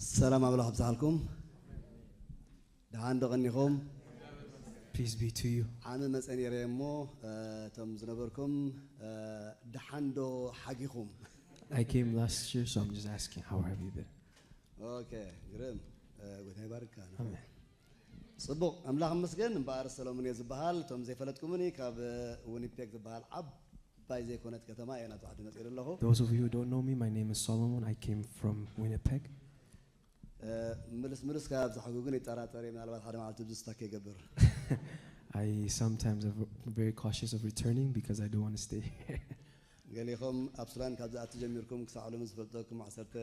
السلام عليكم بزحلكم دهان دغنيكم Peace be to you. عامل مسأني ريمو تم زنبركم دهان دو حقيكم. I came last year, so I'm just asking, how have you been? Okay, جرم قلت هاي بارك كان. Amen. صبوا أملاك مسجن بار السلام يزب بحال تم زي فلت كمني كاب ونبيك بحال عب باي زي كونت كتما أنا تعدي نسير الله. Those of you who don't know me, my name is Solomon. I came from Winnipeg. ملس كاب زحقوقني ترى من الوقت حدا ما عرفت بزستك قبر. I sometimes am very cautious of returning because I don't want to stay here. قال لكم أبصران كاب زعت جميركم كسعلو مزبطكم عصرت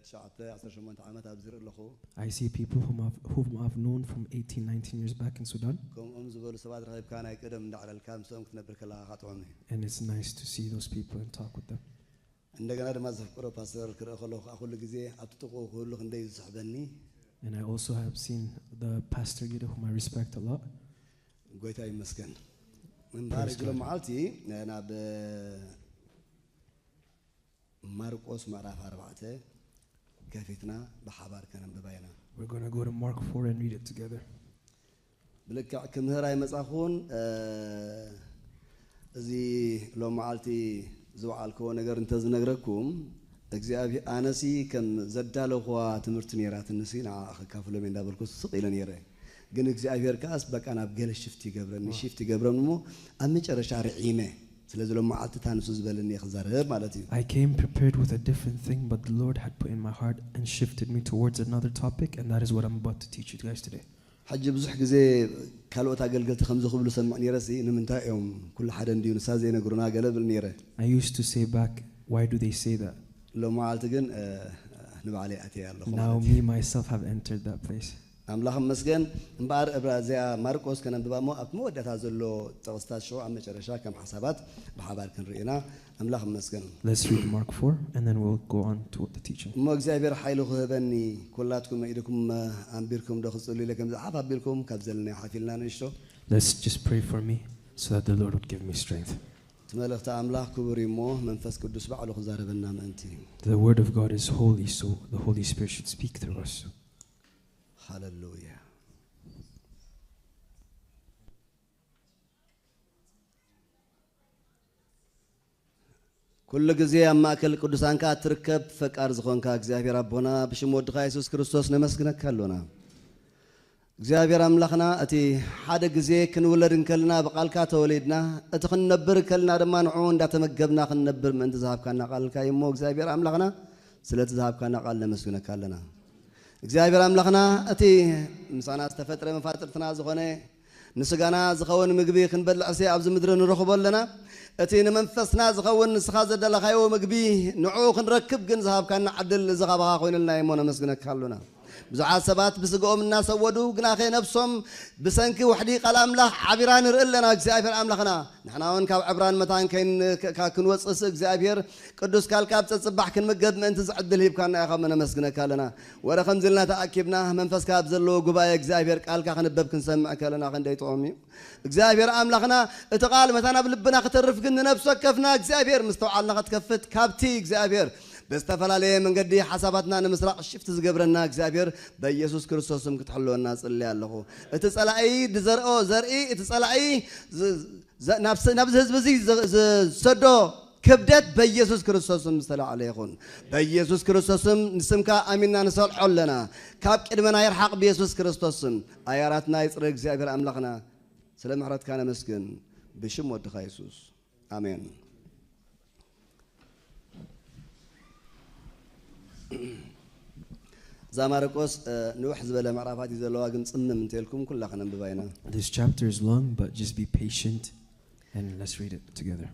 تشعبت عصر شو منت عمت أبزر الله. I see people whom I've known from 18, 19 years back in Sudan. كم زبون سبعة رهيب كان يقدم على الكام سوم كنا بركلا خاطرهم. And it's nice to see those people and talk with them. عندنا رمز فكرة باسر كره خلوق أقول جزء أبتدقوا خلوق عندي صحبني. And I also have seen the pastor Gita, whom I respect a lot. قويت أي مسكن. من بارك لهم عالتي أنا ب ماركوس معرف أربعة كفتنا بحبار كان ببينا. We're going to go to Mark 4 and read it together. بلك كم هراي مسأخون زي لو معالتي زوال كون أجر انتظر نجركم أجزاء أناسي كم زدالو خوا تمرتني رات النسين أخ كافلو من دابل كوس صقيلن يره جن أجزاء فيركاس بك أنا بقول شفتي قبرني شفتي قبرنمو أمي أرى شارعينه سلزل لو معالتي تانسوز بلني خزاره مالتي. I came prepared with a different thing, but the Lord had put in my heart and shifted me towards another topic, and that is what I'm about to teach you guys today. حج بزح جزء كالوت عقل قلت خمسة خبلو سمعني رأسي نمنتا يوم كل حدا نديو نسازي نقولنا قلب النيرة. I used to say back, why do they say that? لو ما عالتجن نبى عليه أتي الله. Now me myself have entered that place. أملاخ مسجن مبار إبرازيا ماركوس كان دبامو أكمو ده تازلو توستاش شو عم يشرشا كم حسابات بحبار كن رئينا أملاخ مسجن. Let's read Mark 4 and then we'll go on to the teaching. مو إجزابير حيلو خذبني كلاتكم إيدكم أمبيركم دخل لي لكم عاب أبيركم كابزلني حافلنا نشتو. Let's just pray for me so that the Lord would give me strength. تملك تأملاخ كبريمو منفس قدوس بعلو خزار بنام أنتي. The word of God is holy, so the Holy Spirit should speak through us. هاللويا. كل جزية ما كل قدسان كاتركب فكار زخون كأجزاء ربنا بشمود يسوع كريستوس نمسكنا كلنا. جزاء أملاخنا أتي حدا جزية كنولد كلنا بقال كاتولدنا أتخن نبر كلنا رمان عون دات مجبنا خن نبر من تذهب كنا قال كايمو جزاء أملاخنا سلة تذهب كنا قال نمسكنا كلنا. جزاء أملاخنا أتي مسانا استفتر من فترة تنازخونه نسجنا زخون مجبي خن بدل عسي عبز مدرن رخبوا لنا. أتينا منفسنا زخون نسخاز دل خيو مجبي نعوق نركب جنزهاب كان عدل زغاب خاوين لنا يمونا مسكنا كلنا. بزعات سبات بسقوم الناس ودو جناخي نفسهم بسنكي وحدي قلم له عبران رئلنا جزائر أملاخنا نحنا وين كاب عبران متان كين كن وصص جزائر قدوس كالكاب تصبح كن مجد من تزعد دليب كان يا خمنا مسكنا كلنا ورا خنزلنا تأكبنا منفس كاب زلو جباية جزائر كالكا خنبب كنسمع كلنا خنديت عمي جزائر أملاخنا اتقال مثلا بلبنا خترف كنا نفسك كفنا جزائر مستوعلنا خد كابتي جزائر بستفعل عليه من قدي حساباتنا نمسرق شفت زجبرنا جزابير بيسوع كريستوس مكتحلو الناس اللي الله اتصل أي دزرقو زرقي اتصل أي نفس هزبزي صدو كبدت بيسوع كريستوس مستلا عليهون بيسوع كريستوس نسمك أميننا نسال حلنا كاب كدمنا يرحق بيسوع كريستوس آياتنا يسرق جزابير أملاخنا سلام حرات كان مسكن بشم ودخا يسوع آمين. زماركوس نوح زبالة معرفات إذا لو أجن صنم من تلكم كل خنا ببينا. This chapter is long, but just be patient and let's read it together.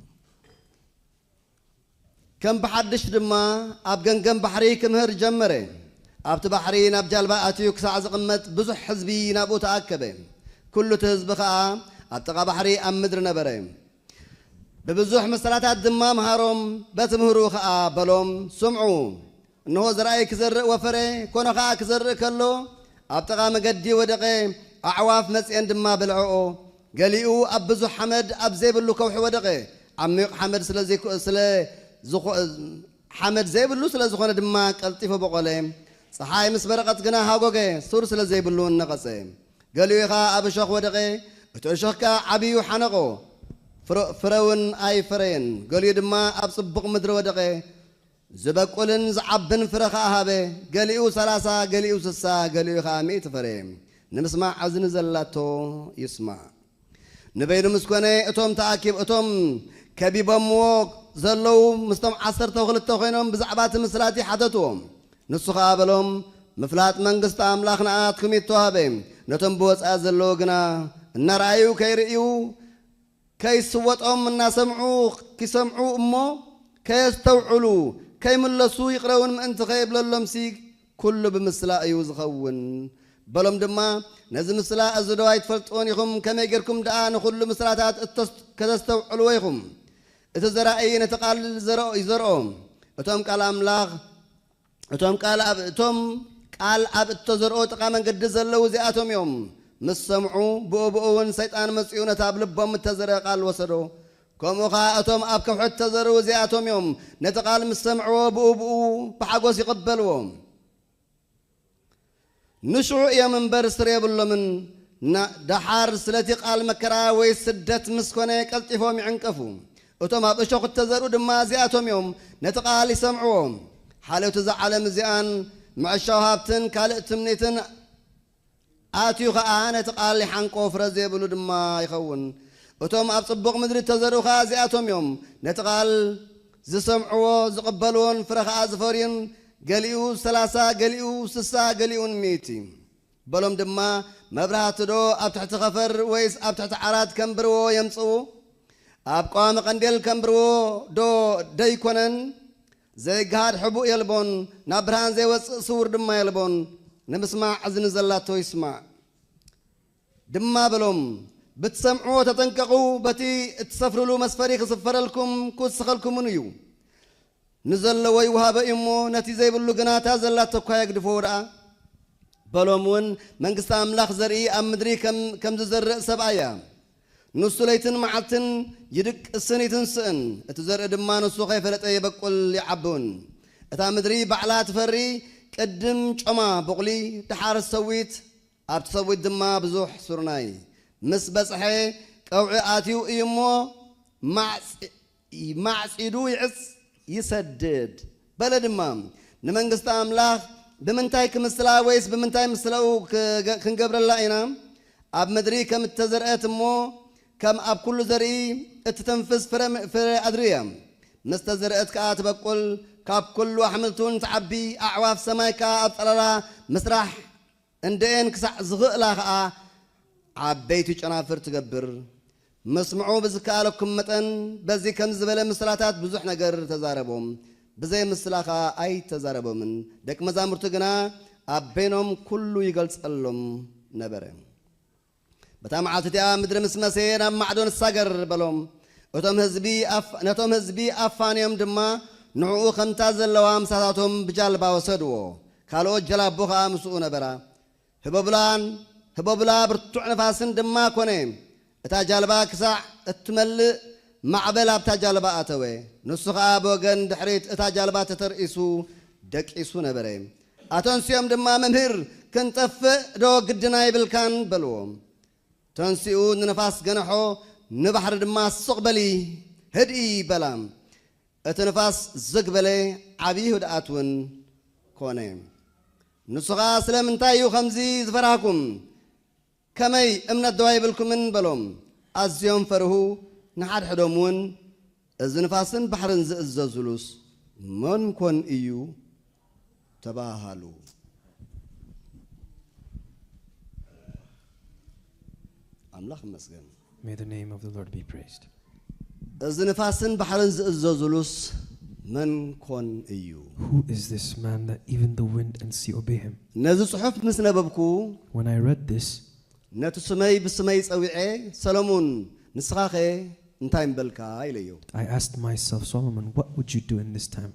كم بحدش دما أبجن كم بحري كم هر جمرة أبت بحري نبجل بقى أتيوك ساعة قمة بزح حزبي نبوت أكبه كله تزبخا أبتقى بحري أم مدر نبرة ببزح مسلات الدمام هارم بتمهروخا بلوم سمعوا إنه زرعي كزر وفره كونه خا كزر كله أبتقى مجدي ودقي أعواف مسئن دما بالعو قاليو أبزو حمد أبزيب اللو كوح ودقي عميق حمد سلا حمد زيب اللو سلا زخونة دما قلطيفة بقولهم ፀሓይ ምስ በረቐት ግና ሃጎገ ሱር ስለ ዘይብሉ ነቐፀ ገሊኡ ኸ ኣብ እሾኽ ወደቐ እቲ እሾኽ ከ ዓብዩ ሓነቆ ፍረውን ኣይፈረየን ገሊኡ ድማ ኣብ ጽቡቕ ምድሪ ወደቐ ዝበቁልን ዝዓብን ፍረ ኸ ሃበ ገሊኡ 30 ገሊኡ 60 ገሊኡ ኸ 100 ፍረ ንምስማዕ እዝኒ ዘላቶ ይስማዕ ንበይኑ ምስ ኮነ እቶም ከቢቦምዎ ዘለዉ ምስቶም 12 ኮይኖም ብዛዕባ እቲ ምስላት ይሓተትዎም ንሱ ኸ በሎም ምፍላጥ መንግስቲ ኣምላኽ ንኣትኩም ይተዋህበ ነቶም ብወፃኢ ዘለዉ ግና እናረኣዩ ከይርእዩ ከይስወጦም እናሰምዑ ክሰምዑ እሞ ከየስተውዕሉ ከይምለሱ ይቕረውን ምእንቲ ከይብለሎምሲ ኩሉ ብምስላ እዩ ዝኸውን በሎም ድማ ነዚ ምስላ እዚ ዶ ኣይትፈልጥዎን ኢኹም ከመይ ጌርኩም ደኣ ንኹሉ ምስላታት ከተስተውዕልዎ ኢኹም እቲ ዘራእይ ነቲ ቃል ይዘርኦ እቶም ቃል ኣብ እተዘርኦ ጥቓ መንገዲ ዘለዉ እዚኣቶም እዮም ምስ ሰምዑ ብኡውን ሰይጣን መፂኡ ነታ ኣብ ልቦም እተዘርአ ቃል ወሰዶ ከምኡ ኸዓ እቶም ኣብ ከውሒ እተዘርኡ እዚኣቶም እዮም ነቲ ቃል ምስ ሰምዕዎ ብኡ ብሓጎስ ይቕበልዎ ንሽዑ እዮም እምበር ስር የብሎምን ዳሓር ስለቲ ቃል መከራ ወይ ስደት ምስ ኮነ ቀልጢፎም ይዕንቀፉ እቶም ኣብ እሾኽ እተዘርኡ ድማ እዚኣቶም እዮም ነቲ ቃል ይሰምዕዎ ሓልዮት እዛ ዓለም እዚኣን ምዕሻው ሃብትን ካልእ ትምኒትን ኣትዩ ኸዓ ነቲ ቃል ይሓንቆ ፍረ ዘይብሉ ድማ ይኸውን እቶም ኣብ ጽቡቕ ምድሪ እተዘርኡ ኸዓ እዚኣቶም እዮም ነቲ ቃል ዝሰምዕዎ ዝቕበልዎን ፍረ ኸዓ ዝፈርዩን ገሊኡ 30 ገሊኡ 60 ገሊኡ 100 በሎም ድማ መብራህቲ ዶ ኣብ ትሕቲ ኸፈር ወይስ ኣብ ትሕቲ ዓራት ከንብርዎ የምጽኡ ኣብ ቋሚ ቀንዴል ከንብርዎ ዶ ደይኮነን ዘይገሃድ ሕቡእ የልቦን ናብ ብርሃን ዘይወፅእ ስውር ድማ የልቦን ንምስማዕ እዝኒ ዘላቶ ይስማዕ ድማ በሎም ብትሰምዕዎ ተጠንቀቑ በቲ እትሰፍርሉ መስፈሪ ክስፈረልኩም ክውስኸልኩምን እዩ ንዘለዎ ይውሃበ እሞ ነቲ ዘይብሉ ግና እታ ዘላቶ እኳ የግድፎ ደኣ በሎም እውን መንግስቲ ኣምላኽ ዘርኢ ኣብ ምድሪ ከም ዝዘርእ ሰብኣ እያ ንሱ ለይትን መዓልትን ይድቅስን ይትንስእን እቲ ዘርኢ ድማ ንሱ ከይፈለጠ የበቁል ይዓብውን እታ ምድሪ ባዕላ ትፈሪ ቅድም ጮማ በቑሊ ድሓር ሰዊት ኣብቲ ሰዊት ድማ ብዙሕ ሱርናይ ምስ በፅሐ ቀውዒ ኣትዩ እዩ እሞ ማዕፂዱ ይሰድድ በለ ድማ ንመንግስቲ ኣምላኽ ብምንታይ ክምስላ ወይስ ብምንታይ ምስለኡ ክንገብረላ ኢና ኣብ ምድሪ ከም እተዘርአት እሞ ከም ኣብ ኩሉ ዘርኢ እትተንፍስ ፍረ ኣድሪ እያ ምስ ተዘርአት ከዓ ትበቁል ካብ ኩሉ ኣሕምልቱን ትዓቢ ኣዕዋፍ ሰማይ ከዓ ኣብ ጠለላ ምስራሕ እንደአን ክሳዕ ዝኽእላ ከዓ ዓበይቲ ጨናፍር ትገብር መስምዑ ብዝከኣለኩም መጠን በዚ ከም ዝበለ ምስላታት ብዙሕ ነገር ተዛረቦም ብዘይ ምስላኻ ኣይተዛረቦምን ደቂ መዛሙርቱ ግና ኣብ በይኖም ኩሉ ይገልጸሎም ነበረ በታ መዓልቲ እቲኣ ምድሪ ምስ መሰየ ናብ ማዕዶ ንሳገር በሎም ነቶም ህዝቢ ኣፋንዮም ድማ ንዕኡ ከምታ ዘለዋ ምሳታቶም ብጃልባ ወሰድዎ ካልኦት ጀላቦ ከዓ ምስኡ ነበራ ህበብላ ብርቱዕ ነፋስን ድማ ኮነ እታ ጃልባ ክሳዕ እትመልእ ማዕበል ኣብታ ጃልባ ኣተወ ንሱ ከዓ ብወገን ድሕሪት እታ ጃልባ ተተርኢሱ ደቂሱ ነበረ ኣተንስኦም ድማ መምህር ክንጠፍእ ዶ ግድና ይብልካን በልዎም ተንሲኡ ንነፋስ ገነሖ ንባሕሪ ድማ ስቕ በሊ ህድኢ በላ እቲ ነፋስ ዝግ በለ ዓብዪ ህድኣት እውን ኮነ ንሱ ከዓ ስለምንታይ እዩ ከምዚ ዝፈራህኩም ከመይ እምነት ደዋ ይብልኩምን በሎም ኣዝዮም ፈርሁ ንሓድሕዶም እውን እዚ ንፋስን ባሕርን ዝእዘዝሉስ መን ኮን እዩ ተባሃሉ ኣምላኽ ይመስገን May the name of the Lord be praised. እዚ ንፋስን ባሕርን ዝእዘዝሉስ መን ኮን እዩ Who is this man that even the wind and sea obey him? ነዚ ጽሑፍ ምስ ነበብኩ When I read this, ነቲ ስመይ ብስመይ ፀዊዐ ሰሎሞን ንስኻ ኸ እንታይ እምበልካ ኢለዮ I asked myself, Solomon, what would you do in this time?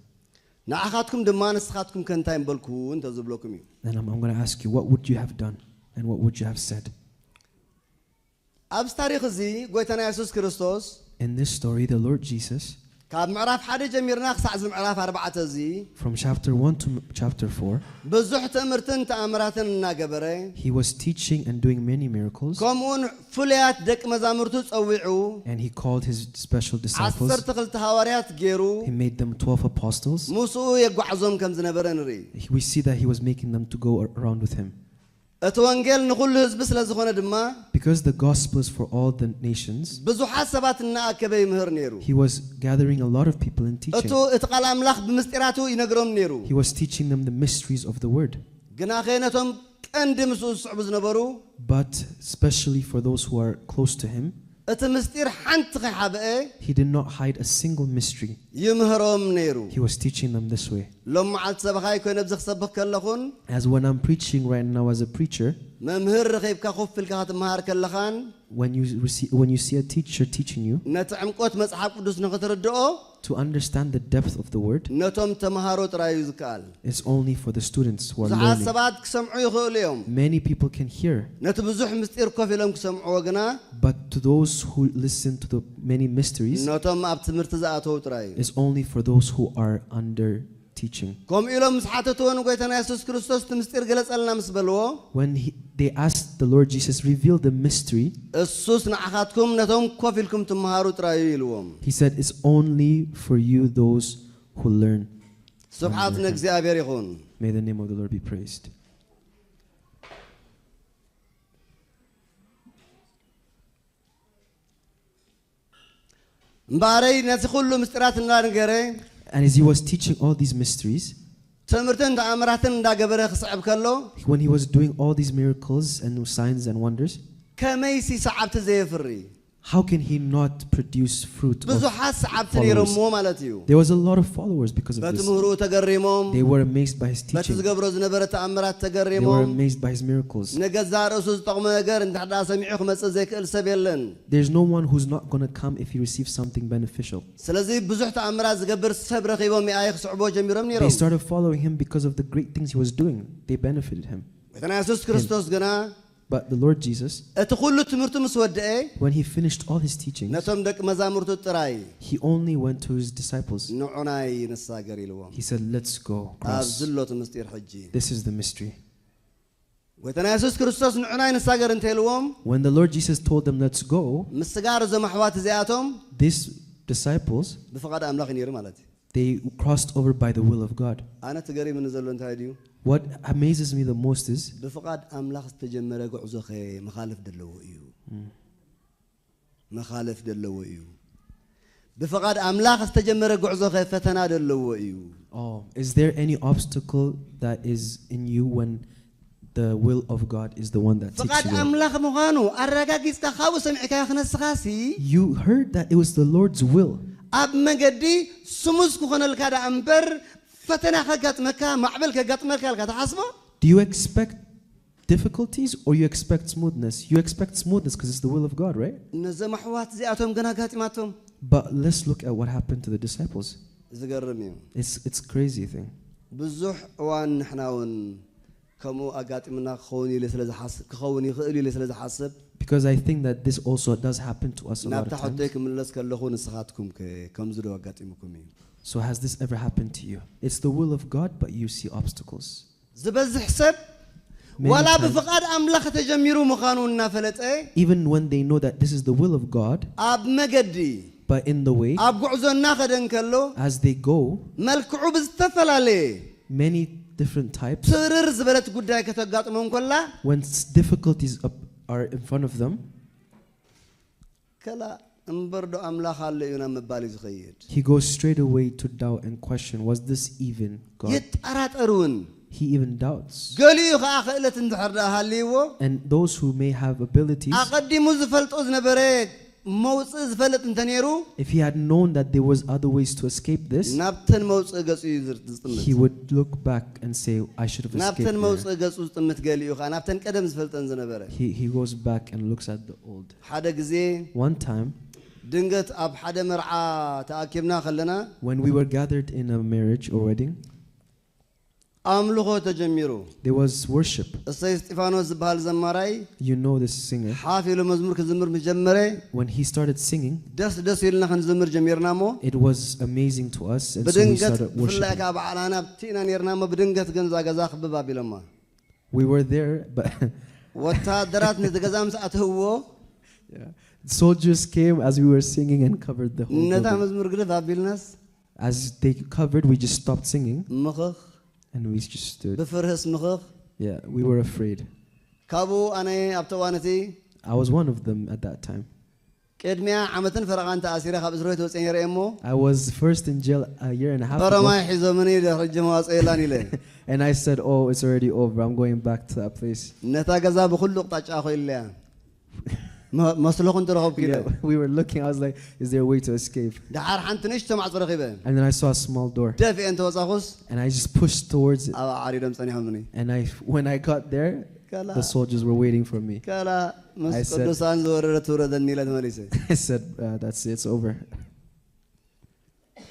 ንዓኻትኩም ድማ ንስኻትኩም ከ እንታይ እምበልኩ እንተዝብለኩም እዩ And I'm going to ask you, what would you have done and what would you have said? ኣብ ታሪክ እዚ ጎይታና ኢየሱስ ክርስቶስ In this story, the Lord Jesus ካብ ምዕራፍ 1 ጀሚርና ክሳዕ ምዕራፍ 4 እዚ from chapter 1 to chapter 4 ብዙሕ ትምህርትን ተኣምራትን እናገበረ he was teaching and doing many miracles ከምኡን ፍሉያት ደቂ መዛሙርቱ ጸዊዑ and he called his special disciples 12 ሐዋርያት ገይሩ he made them 12 apostles ሙስኡ የጓዓዞም ከም ዝነበረ ንሪ we see that he was making them to go around with him እቲ ወንጌል ንኩሉ ህዝብ ስለ ዝኾነ ድማ because the gospel is for all the nations ብዙሓት ሰባት እናኣከበ ይምህር ነይሩ he was gathering a lot of people and teaching እቲ ቃል አምላኽ ብምስጢራቱ ይነግሮም ነይሩ he was teaching them the mysteries of the word ግና ኸነቶም ቀንዲ ምስኡ ዝስዕቡ ዝነበሩ but especially for those who are close to him እቲ ምስጢር ሓንቲ ኸሓበአ he did not hide a single mystery ይምህሮም ነይሩ he was teaching them this way ሎም መዓልቲ ሰበኻይ ኮይነ ብዝኽሰብኽ ከለኹን as when I'm preaching right now as a preacher መምህር ረኺብካ ኮፍ ኢልካ ክትመሃር ከለኻን when you see a teacher teaching you ነቲ ዕምቆት መጽሓፍ ቅዱስ ንኽትርድኦ to understand the depth of the word ነቶም ተመሃሮ ጥራይ እዩ ዝከኣል it's only for the students who are ብዙሓት learning ሰባት ክሰምዑ ይኽእሉ እዮም many people can hear ነቲ ብዙሕ ምስጢር ኮፍ ኢሎም ክሰምዑዎ ግና but to those who listen to the many mysteries ነቶም ኣብ ትምህርቲ ዝኣተው ጥራይ እዩ is only for those who are under teaching ከምኡ ኢሎም ምስ ሓተትዎን ጎይታና ኢየሱስ ክርስቶስ እቲ ምስጢር ገለጸልና ምስ በልዎ when they asked the Lord Jesus reveal the mystery እሱስ ንዓኻትኩም ነቶም ኮፍ ኢልኩም ትመሃሩ ጥራይ እዩ ኢልዎም he said it's only for you those who learn ስብሓት ንእግዚአብሔር ይኹን may the name of the Lord be praised እምባረይ ነቲ ኩሉ ምስጢራት እናነገረ and as he was teaching all these mysteries ትምህርትን ተኣምራትን እንዳገበረ ክስዕብ ከሎ when he was doing all these miracles and signs and wonders ከመይሲ ሰዓብቲ ዘየፍሪ how can he not produce fruit ብዙሓት ሰዓብቲ ነይሮሞ ማለት እዩ there was a lot of followers because of this በትምህሩ ተገሪሞም they were amazed by his teaching በትዝገብሮ ዝነበረ ተኣምራት they were ተገሪሞም amazed by his miracles ነገዛ ርእሱ ዝጠቕሞ ነገር እንተሕዳ ሰሚዑ ክመጽእ ዘይክእል ሰብ የለን there's no one who's not going to come if he receives something beneficial ስለዚ ብዙሕ ተኣምራት ዝገብር ሰብ ረኺቦም ይኣይ ክስዕቦ ጀሚሮም they ነይሮም started following him because of the great things he was doing they benefited him ጌታና ኢየሱስ ክርስቶስ ግና but the Lord Jesus እቲ ኩሉ ትምህርቱ ምስ ወድአ when he finished all his teachings ነቶም ደቂ መዛሙርቱ ጥራይ he only went to his disciples ንዑናይ ንሳገር ኢልዎም he said let's go ኣብ cross ዝሎት ምስጢር ሕጂ this is the mystery ጌታና ኢየሱስ ክርስቶስ ንዑናይ ንሳገር እንተኢልዎም when the Lord Jesus told them let's go ምስጋር እዞም ኣሕዋት እዚኣቶም these disciples ብፍቓድ ኣምላኽ ነይሩ ማለት እዩ they crossed over by the will of God ኣነ ትገሪምኒ ዘሎ እንታይ ድዩ what amazes me the most is ብፍቓድ ኣምላኽ ዝተጀመረ ጉዕዞ ኸ መኻልፍ ደለዎ እዩ መኻልፍ ደለዎ እዩ ብፍቓድ ኣምላኽ ዝተጀመረ ጉዕዞ ኸ ፈተና ደለዎ እዩ oh is there any obstacle that is in you when the will of God is the one that takes ፍቓድ you ኣምላኽ ምዃኑ ኣረጋጊጽካ ካብኡ ሰሚዕካ ክነስኻሲ you heard that it was the Lord's will ኣብ መንገዲ ስሙዝ ክኾነልካ ዳ እምበር ፈተና ከጋጥመካ ማዕበል ከጋጥመካ ልካ ተሓስቦ do you expect difficulties or you expect smoothness you expect smoothness because it's the will of God right እነዞም ኣሕዋት እዚኣቶም ገና ጋጢማቶም but let's look at what happened to the disciples ዝገርም እዩ it's crazy thing ብዙሕ እዋን ንሕና እውን ከምኡ ኣጋጢምና ክኸውን ይኽእል ኢለ ስለ ዝሓስብ because I think that this also does happen to us a lot ናብታ of ሕቶይ times ክምለስ ከለኹ ንስኻትኩም ከምዚ ዶ ኣጋጢምኩም እዩ so has this ever happened to you it's the will of God but you see obstacles ዝበዝሕ ሰብ ዋላ ብፍቓድ ኣምላኽ ተጀሚሩ ምዃኑ እናፈለጠ even when they know that this is the will of God ኣብ መገዲ but in the way ኣብ ጉዕዞ እናኸደን ከሎ as they go መልክዑ ብዝተፈላለየ many different types ትርር ዝበለት ጉዳይ ከተጋጥሞም ኮላ when difficulties are in front of them ከላ እምበርዶ ኣምላኽ አለ እዩና መባል እዩ ዝኸይድ he goes straight away to doubt and question was this even God ይጠራጠሩን he even doubts ገሊኡ ከዓ ክእለት እንድሕር ዳ ሃልይዎ and those who may have abilities ኣቐዲሙ ዝፈልጦ ዝነበረ መውፅእ ዝፈልጥ እንተነይሩ if he had known that there was other ways to escape this ናብተን መውፅእ ገጹ እዩ ዝጥምት he would look back and say I should have escaped ናብተን there. መውፅእ ገጹ ዝጥምት ገሊኡ ከዓ ናብተን ቀደም ዝፈልጠን ዝነበረ he goes back and looks at the old ሓደ ግዜ one time ድንገት ኣብ ሓደ መርዓ ተኣኪብና ከለና when we were gathered in a marriage or wedding አምልኮ ተጀሚሩ There was worship. እሰይ እስጢፋኖስ ዝበሃል ዘማራይ You know this singer. ሓፊሉ መዝሙር ክዝምር መጀመረ When he started singing, ደስ ይልና ክንዝምር ጀሚርናሞ it was amazing to us, and so we ብድንገት started ፍላይ worshiping. ካብ በዓላና ብቲና ነርናሞ ብድንገት ገንዛ ገዛ ክብብ አቢለማ We were there, but ወታደራት ንተገዛም ሰዓትህዎ soldiers came as we were singing and covered the whole ነታ building. መዝሙር ግደ አቢልናስ As they covered, we just stopped singing ምኽኽ and we just stood. ብፍርህስ ምኽኽ Yeah, we were afraid. ካብኡ ኣነ ኣብተዋነቲ I was one of them at that time. ቅድሚያ ዓመትን ፈረቓን ተኣሲረ ካብ እስሮ ተወፅአን የርአ እሞ I was first in jail a year and a half በረማይ ago, ሒዞምኒ ደረጀ መዋፅአላን ኢለ and I said, "Oh, it's already over. I'm going back to that place." ነታ ገዛ ብኩሉ ቅጣጫ ኮይለያ መስለኹን ትረኸብኩ ኢለ Yeah, we were looking. I was like, "Is there a way to escape?" ድሓር ሓንቲ ንእሽቶ ማዕፆ ረኺበ And then I saw a small door, ደፊአን ተወፃኹስ and I just pushed towards it. ኣብ ዓሪዶም ፀኒሖምኒ And when I got there, ከላ the soldiers were waiting for me. ከላ ምስ I said- ቅዱሳን ዝወረደ ትውረደኒ ኢለ ተመሊሰ I said, "That's it. It's over."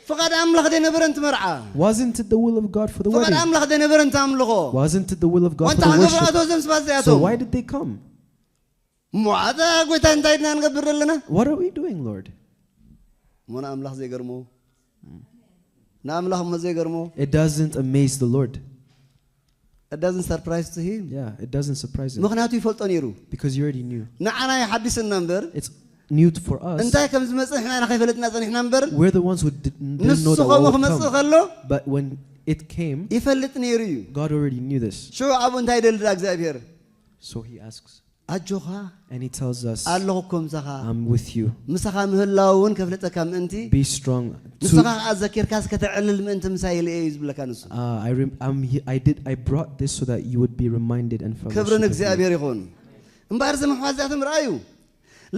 ፍቓድ ኣምላኽ ደይነበረ እንትመርዓ Wasn't it the will of God for the ፍቓድ wedding? ኣምላኽ ደይነበረ እንተኣምልኾ Wasn't it the will of God ወንታ for the ክገብርኣቶ worship? ዘም ስባት So እዚኣቶም why did they come? ሞዓታ ጎይታ እንታይ ድና ንገብር ኣለና What are we doing, Lord? ሞና ኣምላኽ ዘይገርሞ ንኣምላኽ ሞ ዘይገርሞ It doesn't amaze the Lord. it doesn't surprise to him Yeah, it doesn't surprise him ምክንያቱ ይፈልጦ ነይሩ because you already knew. ንዓና ይሓድስና እምበር It's new for us. እንታይ ከም ዝመፅእ ሕና ከይፈለጥና ፀኒሕና እምበር We're the ones who didn't ንሱ know that ከምኡ what would ክመፅእ come. ከሎ But when it came, ይፈልጥ ነይሩ እዩ God already knew this. ሽዑ ኣብኡ እንታይ ደልዳ እግዚኣብሔር So he asks, ኣጆኻ and he tells us, ኣለኹ ከምዛኻ "I'm with you. ምሳኻ ምህላው እውን ከፍለጠካ ምእንቲ Be strong." ንስኻ ኣዘኪርካስ ከተዕልል ምእንቲ ምሳይ ኢለ እዩ ዝብለካ ንሱ I brought this so that you would be reminded and ክብሪ fellowship with me. ንእግዚኣብሔር ይኹን እምበር ዘመሕዋዝያቶም ረኣዩ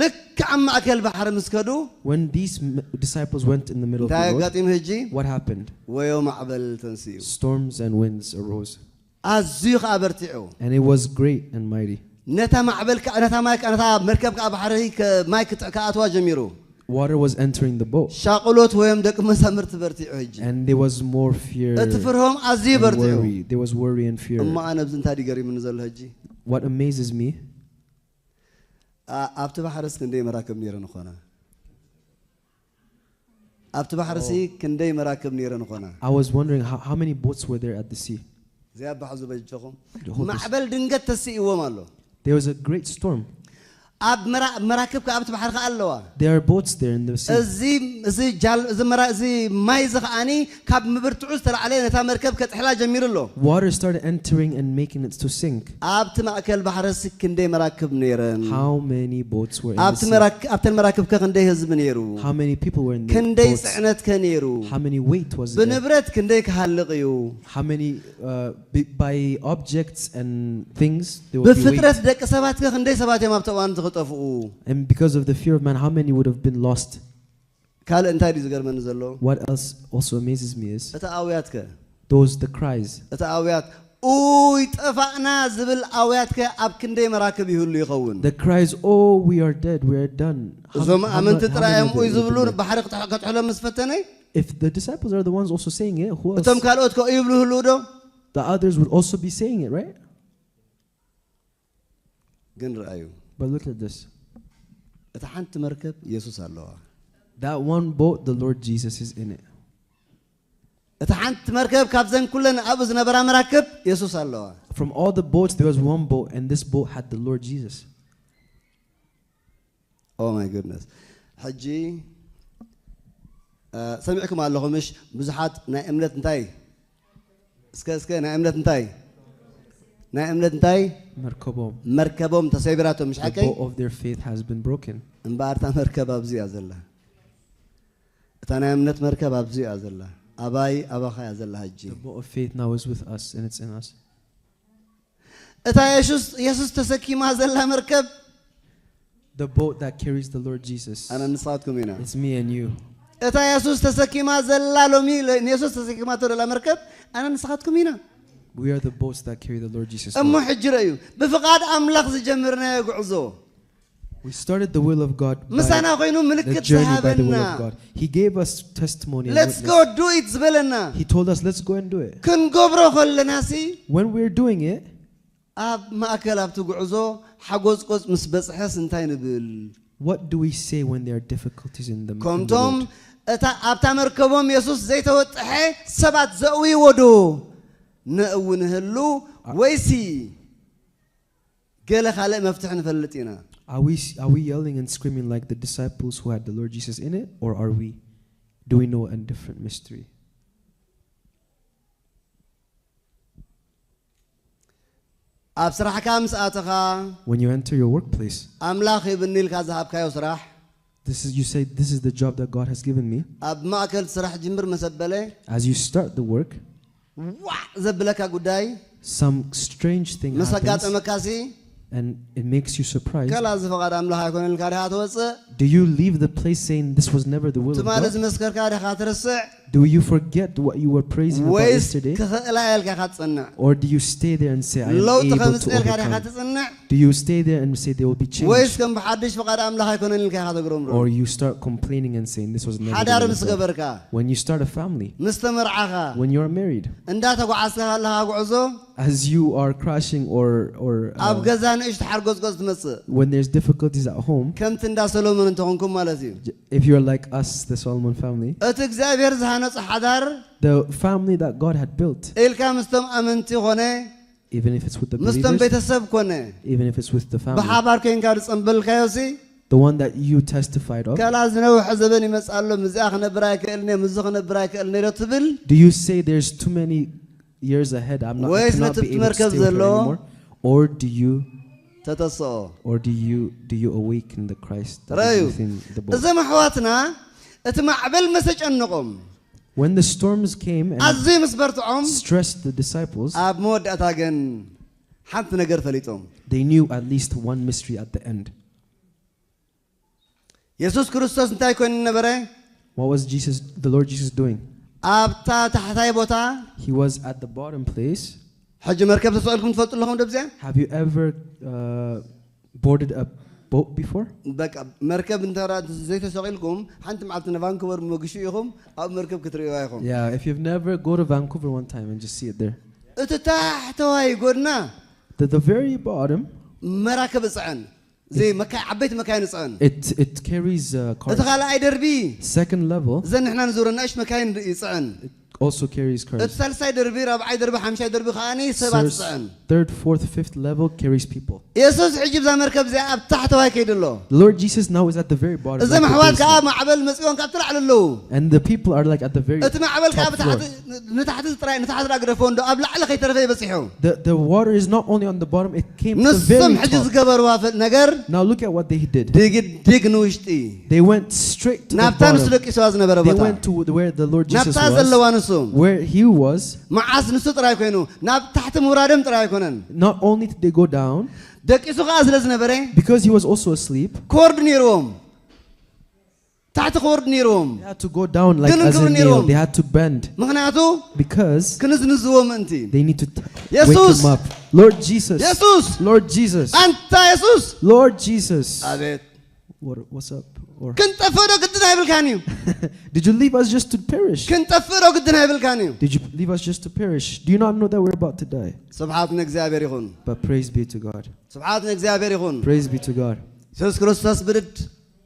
ልክ ኣብ ማእከል ባሕሪ ምስ ከዱ When these disciples went in the middle of እንታይ the road, ኣጋጢሙ ሕጂ what happened? ወዮ ማዕበል ተንስኡ Storms and winds arose, ኣዝዩ ከዓ በርቲዑ and it was great and mighty. ነታ ማዕበል ነታ ማይ ነታ መርከብ ከዓ ባሕሪ ማይ ክኣትዋ ጀሚሩ Water was entering the boat, ሻቅሎት ወይም ደቂ መዛሙርቲ በርቲዑ ሕጂ and there was more fear እቲ ፍርሆም ኣዝዩ and በርቲዑ worry. There was worry and fear. እማ ኣነ ብዚ እንታይ ገሪሙኒ ዘሎ ሕጂ What amazes me, ኣብቲ ባሕርስ ክንደይ መራክብ ነይረን ኮና ኣብቲ ባሕርሲ ክንደይ መራክብ ነይረን ኮና I was wondering how many boats were there at the sea. እዚኣ ባሕዙ በጅኹም The whole ማዕበል ድንገት ተስኢዎም ኣሎ There was a great storm. ኣብ መራክብ ኣብቲ ባሕሪ ከዓ ኣለዋ There are boats there in the sea. እዚ ማይ እዚ ከዓኒ ካብ ምብርትዑ ዝተላዕለ ነታ መርከብ ከጥሕላ ጀሚሩ ኣሎ Water started entering and making it to sink. ኣብቲ ማእከል ባሕርሲ ክንደይ መራክብ ነይረን How many boats were in the sea? ኣብተን መራክብ ክንደይ ህዝቢ ነይሩ How many people were in the ክንደይ boats? ፅዕነት ከነይሩ How many weight was there? ብንብረት ክንደይ ክሃልቕ እዩ How many by objects and things there would be weight. ብፍጥረት ደቂ ሰባት ክንደይ ሰባት እዮም ኣብቲ እዋን ዝኽጠፍኡ And because of the fear of man, how many would have been lost? ካልእ እንታይ ድዩ ዝገርመኒ ዘሎ What else also amazes me is እቲ ኣውያትከ the cries. እቲ ኣውያት ኡይ ጠፋእና ዝብል ኣውያትከ ኣብ ክንደይ መራክብ ይህሉ ይኸውን The cries, "Oh, we are dead, we are done." እዞም ኣመንቲ how ጥራዮም many ኡይ of them ዝብሉ would have been ባሕሪ ከጥሕሎም ምስ ፈተነይ there? If the disciples are the ones also saying it, who እቶም else? ካልኦት ከ ይብሉ ህሉ ዶ The others would also be saying it, right? ግን ረኣዩ But look at this. እቲ ሓንቲ መርከብ ኢየሱስ ኣለዋ That one boat, the Lord Jesus is in it. እቲ ሓንቲ መርከብ ካብዘን ኩለን ኣብኡ ዝነበራ መራክብ ኢየሱስ ኣለዋ From all the boats, there was one boat, and this boat had the Lord Jesus. ኦ ማይ ጉድነስ ሕጂ ሰሚዕኩም ኣለኹምሽ ብዙሓት ናይ እምነት እንታይ እስከ ናይ እምነት እንታይ ናይ እምነት እንታይ Merkabom. መርከቦም ተሰቢራቶም ምሽ The ሓቀይ boat of their faith has been broken. እምበኣርታ መርከብ ኣብዚ እያ ዘላ እታ ናይ እምነት መርከብ ኣብዚ እያ ዘላ ኣባይ ኣባኻ እያ ዘላ ሕጂ The boat of faith now is with us, and it's in us. እታ ኢየሱስ ተሰኪማ ዘላ መርከብ The boat that carries the Lord Jesus. ኣነ ንስኻትኩም ኢና It's me and you. እታ ኢየሱስ ተሰኪማ ዘላ ሎሚ ኢየሱስ ተሰኪማቶ ዘላ መርከብ ኣነ ንስኻትኩም ኢና We are the boats that carry the Lord Jesus. እሞ ሕጂ ረእዩ ብፍቓድ ኣምላኽ ዝጀምርናዮ ጉዕዞ We started the will of God by ምሳና ኮይኑ the ምልክት journey by the will ዝሃበና of God. He gave us testimony and let's witness. go do it ዝበለና He told us, let's go and do it. ክንገብሮ ከለናሲ When we're doing it, ኣብ ማእከል ኣብቲ ጉዕዞ ሓጎጽቆጽ ምስ በጽሐስ እንታይ ንብል what do we say when there are difficulties in the ከምቶም road? እታ ኣብታ መርከቦም ኢየሱስ ዘይተወጥሐ ሰባት ዘእውይዎ ዶ ንእውንህሉ ወይሲ ገለ ካልእ መፍትሕ ንፈልጥ ኢና Are we yelling and screaming like the disciples who had the Lord Jesus in it, or do we know a different mystery? ኣብ ስራሕካ ምስ ኣተኻ When you enter your workplace, ኣምላኽ ይብኒ ኢልካ ዝሃብካዮ ስራሕ you say, this is the job that God has given me. ኣብ ማእከል ስራሕ ጅምር መሰበለ As you start the work, ዋዕ ዘብለካ ጉዳይ some strange thing ምስ happens, ኣጋጠመካሲ and it makes you surprised. ከላ ዝፈቓድ ኣምላኽ ኣይኮነ ኢልካ ዲኻ ትወፅእ Do you leave the place saying this was never the will of ትማሊ God? ዝመስከርካ ዲኻ ትርስዕ Do you forget what you were praising about ወይስ yesterday? ክኽእላ ኢልካ ካ ትጽንዕ Or do you stay there and say, I am ለውጢ able ከምፅእ to ኢልካ ዲኻ overcome? ትጽንዕ Do you stay there and say there will be ወይስ change? ከም ብሓድሽ ፈቓድ ኣምላኽ ኣይኮነን ኢልካ ኢኻ ተግረምሮ Or you start complaining and saying this was never the ሓዳር will ምስ of God? ገበርካ When you start a family, ምስ ተመርዓኻ when you are married, እንዳተጓዓዝካ ካለኻ ጉዕዞ as you are crashing or ኣብ ገዛ ንእሽቲ ሓርጎዝጎዝ ትመጽእ when there's difficulties at home, ከምቲ እንዳ ሰሎሞን እንተኾንኩም ማለት እዩ if you're like us, the Solomon family, እቲ እግዚኣብሔር ዝሃነፁ ሓዳር the family that God had built, ኢልካ ምስቶም ኣመንቲ ኾነ even if it's with the ምስቶም believers, ቤተሰብ ኮነ even if it's with the family, ብሓባር ኮንካ ዝጸንበልካዮሲ the one that you testified of, ከላ ዝነውሕ ዘበን ይመጽእ ኣሎ ምዚኣ ክነብር ኣይክእልኒ ምዝ ክነብር ኣይክእልኒ ዶ ትብል do you say there's too many years ahead, I ወይስ cannot ነቲ be able to መርከብ stay with her ዘሎ anymore? Or ተተስኦ do you awaken the Christ that ራዩ is within the boat? እዞም ኣሕዋትና እቲ ማዕበል መሰጨንቆም When the storms came and ኣዝዩ ምስ በርትዖም stressed the disciples, ኣብ መወዳእታ ግን ሓንቲ ነገር ፈሊጦም they knew at least one mystery at the end. ኢየሱስ ክርስቶስ እንታይ ኮይኑ ነበረ What was the Lord Jesus doing? ኣብታ ታሕታይ ቦታ He was at the bottom place. ሕጂ መርከብ ተሰቂልኩም ትፈልጡ ኣለኹም ደብዚያ Have you ever boarded a boat before? በቃ መርከብ እንተራ ዘይተሰቂልኩም ሓንቲ መዓልቲ ንቫንኩቨር መግሹ ኢኹም ኣብ መርከብ ክትርእዩ ኢኹም Yeah, if you've never go to Vancouver one time and just see it there. እቲ ታሕተዋይ ጎድና The very bottom, መራከብ ጽዕን ዘይ መካይ ዓበይቲ መካይን ጽዕን it carries እቲ cars. ካልኣይ ደርቢ Second level, ዘንሕና ንዙረና እሽ መካይን ይጽዕን it also carries እቲ cars. ሳልሳይ ደርቢ ራብዓይ ደርቢ ሓምሻይ ደርቢ ከኣኒ ሰባት ጽዕን Third, fourth, fifth level carries people. ኢየሱስ ሕጂ ብዛ መርከብ እዚኣ ኣብ ታሕተዋይ ከይድሎ The Lord Jesus now is at the very bottom. እዞም like the ኣሕዋት ከዓ basement. ማዕበል መጺኦም ካብ ትላዕሊ ኣለዉ And the people are like at the very እቲ ማዕበል ከዓ top floor. ንታሕቲ ጥራይ ንታሕቲ ዳግረፈ እንዶ ኣብ ላዕሊ ከይተረፈ ይበፂሑ The water is not only on the bottom, it came to the ንሶም very ሕጂ top. ዝገበርዋ ነገር Now look at what they did. ድግድግ ንውሽጢ They went straight to the ናብታ ንሱ bottom. ደቂስዋ ዝነበረ They ቦታ went to where the Lord Jesus ናብታ ዘለዋ was. ንሱ Where he was, መዓስ ንሱ ጥራይ ኮይኑ ናብ ታሕቲ ምውራድም ጥራይ ኣይኮነን not only did they go down, ደቂሱ ከዓ ስለ ዝነበረ because he was also asleep, ኮርድ ነይርዎም ታሕቲ ኮርድ ነይርዎም they had to go down like Didn't as go a near nail. him. They had to bend ምክንያቱ because ክንዝንዝዎ ምእንቲ they need to wake Jesus. him up. Lord Jesus. ኢየሱስ Lord Jesus. አንታ ኢየሱስ Lord Jesus. አቤት What's up? Or ክንጠፍእ ዶ ግድን ኣይብልካን እዩ did you leave us just to perish? ክንጠፍእ ዶ ግድን ኣይብልካን እዩ Did you leave us just to perish? Do you not know that we're about to die? ስብሓት ንእግዚኣብሔር ይኹን But praise be to God. ስብሓት ንእግዚኣብሔር ይኹን Praise be to God. ኢየሱስ ክርስቶስ ብድድ